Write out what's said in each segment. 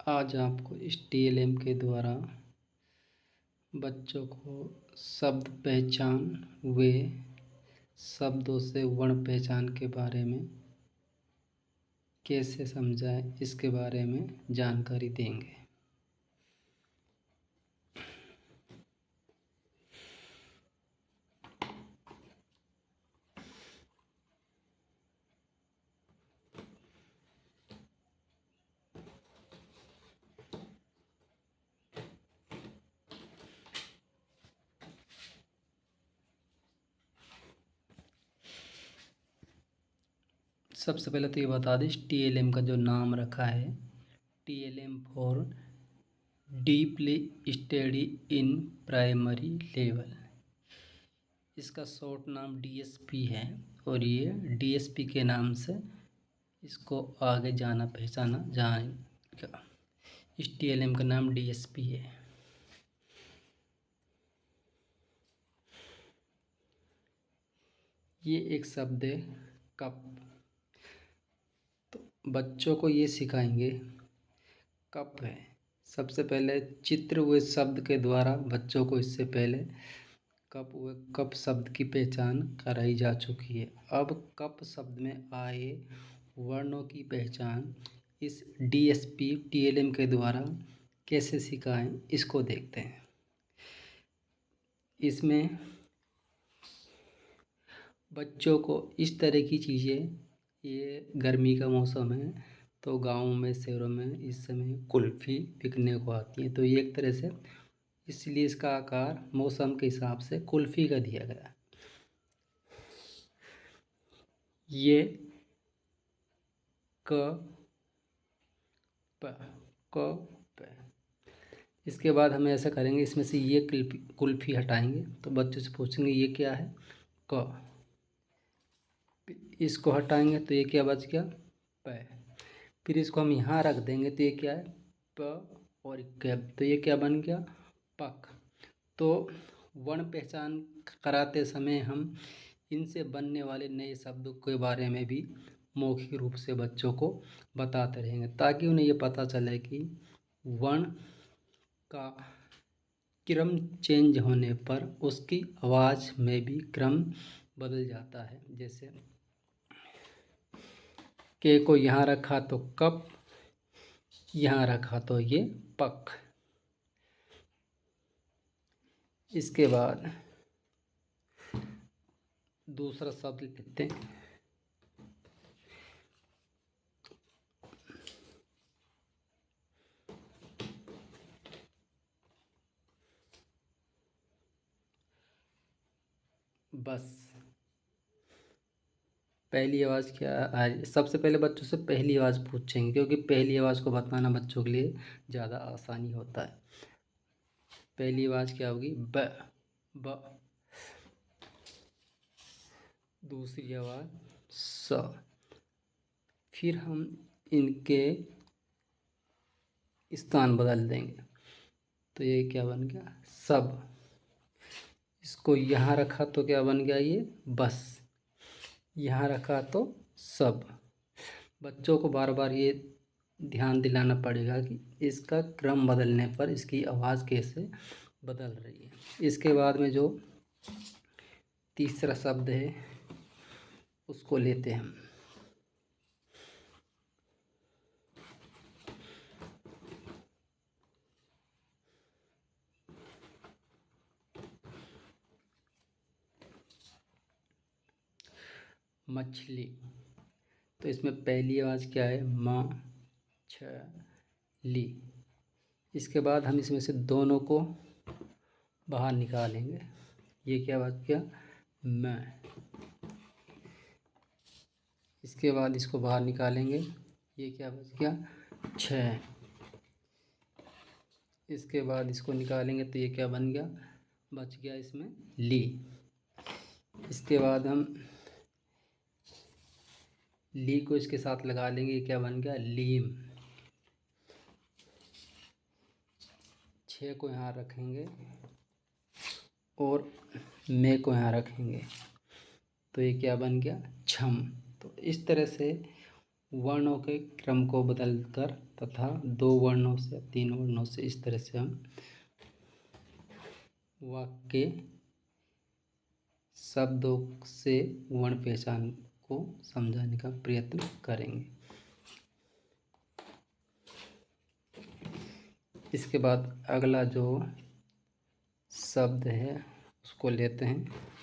आज आपको इस TLM के द्वारा बच्चों को शब्द पहचान व शब्दों से वर्ण पहचान के बारे में कैसे समझाएं, इसके बारे में जानकारी देंगे। सबसे पहले तो ये बता दें, TLM का जो नाम रखा है TLM for deeply study in primary level. इसका शॉर्ट नाम DSP है और ये DSP के नाम से इसको आगे जाना पहचाना जाएगा। इस TLM का नाम DSP है। ये एक शब्द है कप। तो बच्चों को ये सिखाएंगे कप है। सबसे पहले चित्र व शब्द के द्वारा बच्चों को इससे पहले कप व कप शब्द की पहचान कराई जा चुकी है। अब कप शब्द में आए वर्णों की पहचान इस DSP TLM के द्वारा कैसे सिखाएं, इसको देखते हैं। इसमें बच्चों को इस तरह की चीज़ें, ये गर्मी का मौसम है तो गाँव में शहरों में इस समय कुल्फ़ी बिकने को आती है, तो ये एक तरह से इसलिए इसका आकार मौसम के हिसाब से कुल्फ़ी का दिया गया। ये क प इसके बाद हम ऐसा करेंगे, इसमें से ये कुल्फ़ी हटाएंगे तो बच्चों से पूछेंगे ये क्या है, क। इसको हटाएंगे तो ये क्या बच गया, प। फिर इसको हम यहाँ रख देंगे तो ये क्या है, प और कैप, तो ये क्या बन गया, पक। तो वर्ण पहचान कराते समय हम इनसे बनने वाले नए शब्दों के बारे में भी मौखिक रूप से बच्चों को बताते रहेंगे, ताकि उन्हें ये पता चले कि वर्ण का क्रम चेंज होने पर उसकी आवाज़ में भी क्रम बदल जाता है। जैसे के को यहाँ रखा तो कप, यहाँ रखा तो ये पक। इसके बाद दूसरा शब्द लिखते हैं, बस। पहली आवाज़ क्या है, सबसे पहले बच्चों से पहली आवाज़ पूछेंगे, क्योंकि पहली आवाज़ को बताना बच्चों के लिए ज़्यादा आसानी होता है। पहली आवाज़ क्या होगी, ब ब। दूसरी आवाज़ स। फिर हम इनके स्थान बदल देंगे तो ये क्या बन गया, सब। इसको यहाँ रखा तो क्या बन गया, ये बस। यहाँ रखा तो सब। बच्चों को बार बार ये ध्यान दिलाना पड़ेगा कि इसका क्रम बदलने पर इसकी आवाज़ कैसे बदल रही है। इसके बाद में जो तीसरा शब्द है उसको लेते हैं हम। मछली। तो इसमें पहली आवाज़ क्या है, म छ ली। इसके बाद हम इसमें से दोनों को बाहर निकालेंगे, ये क्या बच गया, म। इसके बाद इसको बाहर निकालेंगे, ये क्या बच गया, छ। इसके बाद इसको निकालेंगे तो ये क्या बन गया, बच गया इसमें ली। इसके बाद हम ली को इसके साथ लगा लेंगे, ये क्या बन गया, लीम। छ को यहाँ रखेंगे और मे को यहाँ रखेंगे तो ये क्या बन गया, छम। तो इस तरह से वर्णों के क्रम को बदलकर तथा 2 वर्णों से 3 वर्णों से इस तरह से हम वाक्य शब्दों से वर्ण पहचान को समझाने का प्रयत्न करेंगे। इसके बाद अगला जो शब्द है उसको लेते हैं।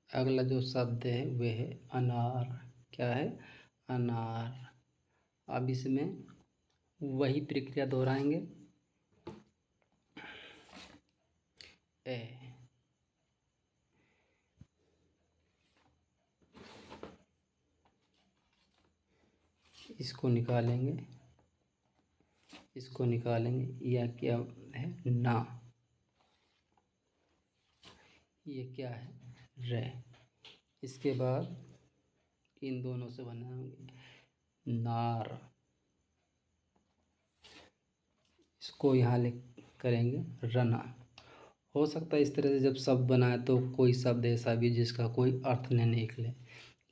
अगला जो शब्द है वह है अनार। क्या है? अनार। अब इसमें वही प्रक्रिया दोहराएंगे। ए इसको निकालेंगे, इसको निकालेंगे। यह क्या है? ना। ये क्या है? रे। इसके बाद इन दोनों से बनाएंगे नार। इसको यहाँ लिख करेंगे रना। हो सकता है इस तरह से जब शब्द बनाए तो कोई शब्द ऐसा भी जिसका कोई अर्थ नहीं निकले,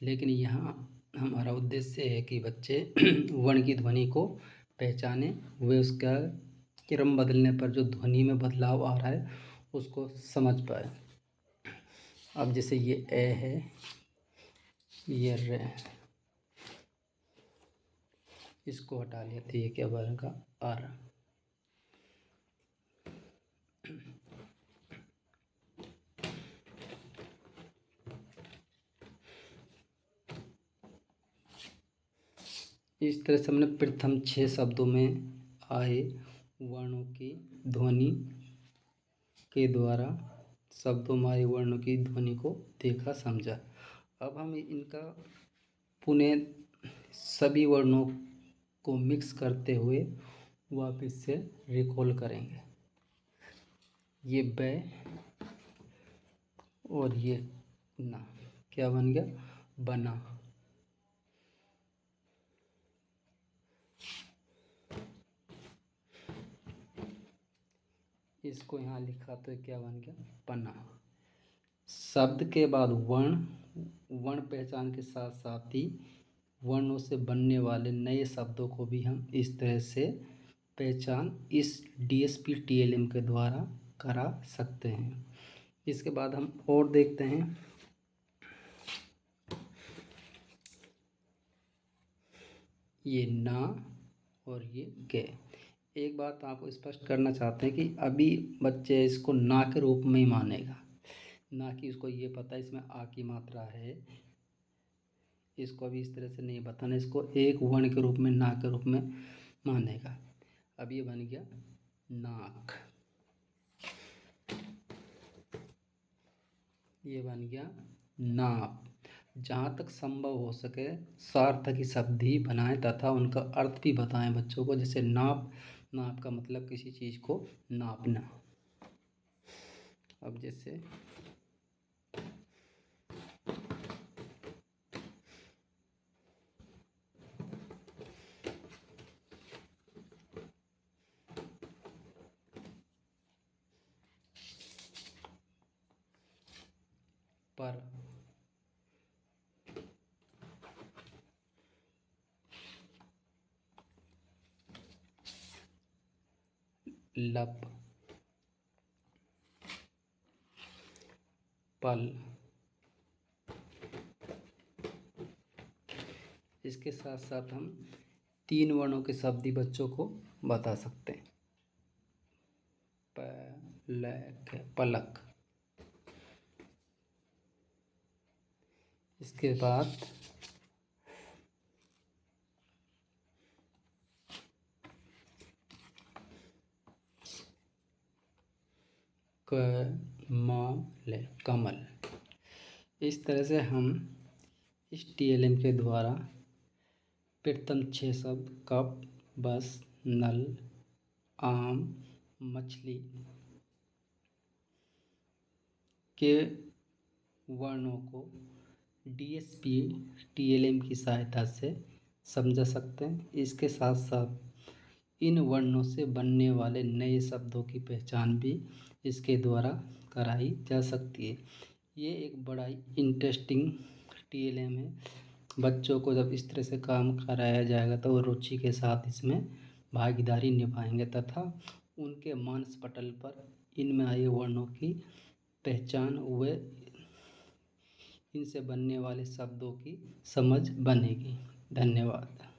लेकिन यहाँ हमारा उद्देश्य है कि बच्चे वर्ण की ध्वनि को पहचाने, वे उसका क्रम बदलने पर जो ध्वनि में बदलाव आ रहा है उसको समझ पाए। अब जैसे ये ए है, ये रे, इसको हटा लेते, ये क्या बनेगा? अर। इस तरह से हमने प्रथम 6 शब्दों में आए वर्णों की ध्वनि के द्वारा शब्दों में आए वर्णों की ध्वनि को देखा समझा। अब हम इनका पुनः सभी वर्णों को मिक्स करते हुए वापस से रिकॉल करेंगे। ये बै और ये ना क्या बन गया? बना। इसको यहाँ लिखा तो क्या बन गया? पना। शब्द के बाद वर्ण पहचान के साथ साथ ही वर्णों से बनने वाले नए शब्दों को भी हम इस तरह से पहचान इस DSP TLM के द्वारा करा सकते हैं। इसके बाद हम और देखते हैं। ये ना और ये के। एक बात आपको स्पष्ट करना चाहते हैं कि अभी बच्चे इसको ना के रूप में ही मानेगा, ना कि उसको ये पता है इसमें आ की मात्रा है। इसको अभी इस तरह से नहीं बताना, इसको एक वर्ण के रूप में ना के रूप में मानेगा। अब ये बन गया नाक, ये बन गया नाप। जहाँ तक संभव हो सके सार्थक ही शब्द ही बनाएं तथा उनका अर्थ भी बताएं बच्चों को। जैसे नाप, नाप का मतलब किसी चीज़ को नापना। अब जैसे पर, लब, पल। इसके साथ साथ हम 3 वर्णों के शब्द भी बच्चों को बता सकते हैं। पलक, पलक। इसके बाद कमल, कमल। इस तरह से हम इस TLM के द्वारा प्रथम 6 शब्द कप, बस, नल, आम, मछली के वर्णों को DSP TLM की सहायता से समझा सकते हैं। इसके साथ साथ इन वर्णों से बनने वाले नए शब्दों की पहचान भी इसके द्वारा कराई जा सकती है। ये एक बड़ा ही इंटरेस्टिंग TLM है। बच्चों को जब इस तरह से काम कराया जाएगा तो वो रुचि के साथ इसमें भागीदारी निभाएंगे तथा उनके मानस पटल पर इनमें आए वर्णों की पहचान व इनसे बनने वाले शब्दों की समझ बनेगी। धन्यवाद।